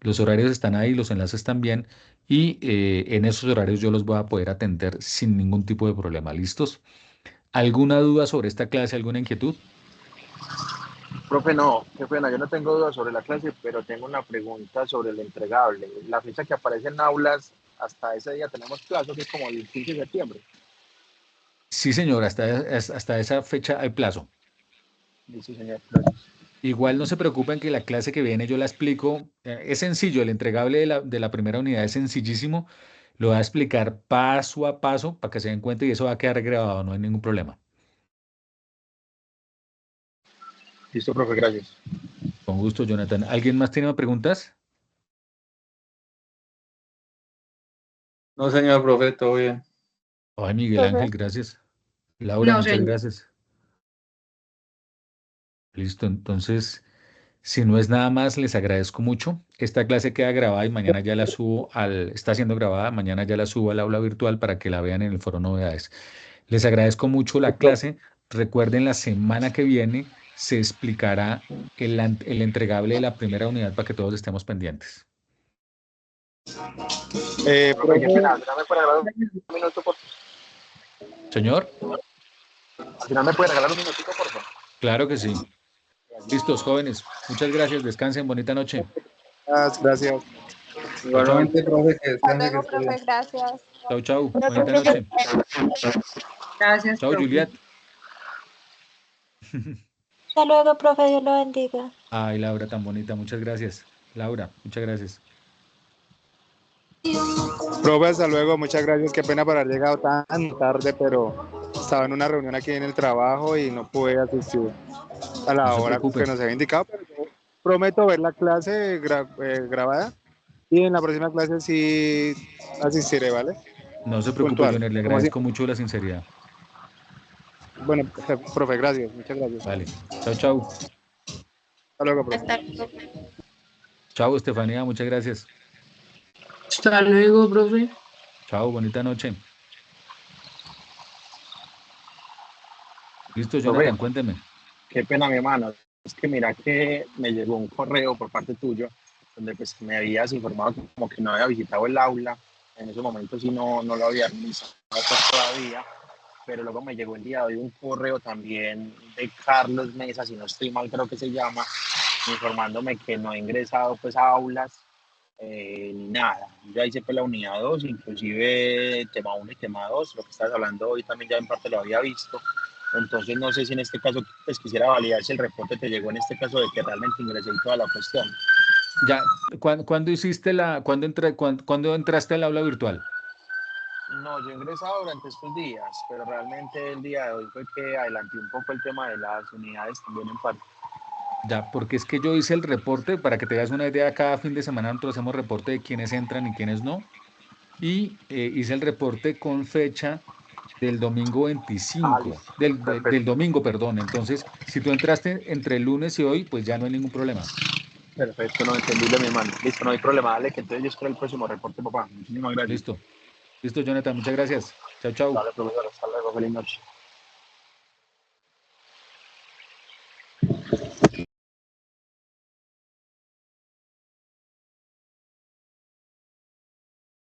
Los horarios están ahí, los enlaces también. Y en esos horarios yo los voy a poder atender sin ningún tipo de problema. ¿Listos? ¿Alguna duda sobre esta clase, alguna inquietud? Profe, no, qué pena, yo no tengo dudas sobre la clase, pero tengo una pregunta sobre el entregable. La fecha que aparece en aulas, hasta ese día tenemos plazo, que es como el 15 de septiembre. Sí, señor, hasta esa fecha hay plazo. Listo, señor, gracias. Igual no se preocupen que la clase que viene yo la explico. Es sencillo, el entregable de la primera unidad es sencillísimo. Lo voy a explicar paso a paso para que se den cuenta y eso va a quedar grabado, no hay ningún problema. Listo, profe, gracias. Con gusto, Jonathan. ¿Alguien más tiene preguntas? No, señor, profe, todo bien. Ay, Miguel Profe. Ángel, gracias. Laura, No, muchas señor. gracias. Listo, entonces, si no es nada más, les agradezco mucho. Esta clase queda grabada y mañana ya la subo está siendo grabada, mañana ya la subo al aula virtual para que la vean en el foro Novedades. Les agradezco mucho la clase. Recuerden, la semana que viene se explicará el entregable de la primera unidad para que todos estemos pendientes. Profe, qué pena, al final me puede regalar un minuto, por favor. Señor, Al final me puede regalar un minutito, por favor. claro que sí. Listos, jóvenes. Muchas gracias. Descansen. Bonita noche. Gracias. Chao, chao. Igualmente, profe, que Hasta descanse, que luego, esté bien. profe, gracias. Chao, chao. Gracias, Bonita profe. noche. Gracias, Chao, profe. Juliet. Hasta luego, profe, Dios lo bendiga. Ay, Laura, tan bonita. Muchas gracias. Laura, muchas gracias. Profe, hasta luego, muchas gracias. Qué pena por haber llegado tan tarde, pero estaba en una reunión aquí en el trabajo y no pude asistir a No la se hora que preocupe. nos había indicado, pero yo prometo ver la clase grabada y en la próxima clase sí asistiré, ¿vale? No se preocupe, Puntual, Junior. Le como agradezco siempre. mucho la sinceridad. Bueno, profe, gracias, muchas gracias. Vale. Chao, chao. Hasta luego, profe. Hasta luego. Chao, Estefanía. Muchas gracias. Hasta luego, profe. Chao, bonita noche. Listo, Profe, Jonathan, cuénteme. qué pena, mi hermano. Es que mira que me llegó un correo por parte tuyo donde pues me habías informado como que no había visitado el aula. En ese momento sí no lo había realizado todavía, pero luego me llegó el día de hoy un correo también de Carlos Mesa, si no estoy mal creo que se llama, informándome que no he ingresado pues a aulas ni nada. Ya hice pues la unidad 2 inclusive tema 1 y tema 2 lo que estás hablando hoy también ya en parte lo había visto, Entonces no sé si en este caso pues quisiera validar si el reporte te llegó en este caso de que realmente ingresé y toda la cuestión. Ya, ¿cuándo hiciste cuándo entraste al aula virtual? No, yo he ingresado durante estos días, pero realmente el día de hoy fue que adelanté un poco el tema de las unidades también en parte. Ya, porque es que yo hice el reporte, para que te hagas una idea, cada fin de semana nosotros hacemos reporte de quiénes entran y quiénes no. Y hice el reporte con fecha del domingo 25, Listo. del Perfecto, domingo, perdón. Entonces, si tú entraste entre el lunes y hoy, pues ya no hay ningún problema. perfecto, no entendible, mi hermano. Listo, no hay problema, dale, que entonces yo espero el próximo reporte, papá. Muchísimas gracias. Listo. Listo, Jonathan. Muchas gracias. Chao, chao. Dale, profesor, hasta luego, feliz noche.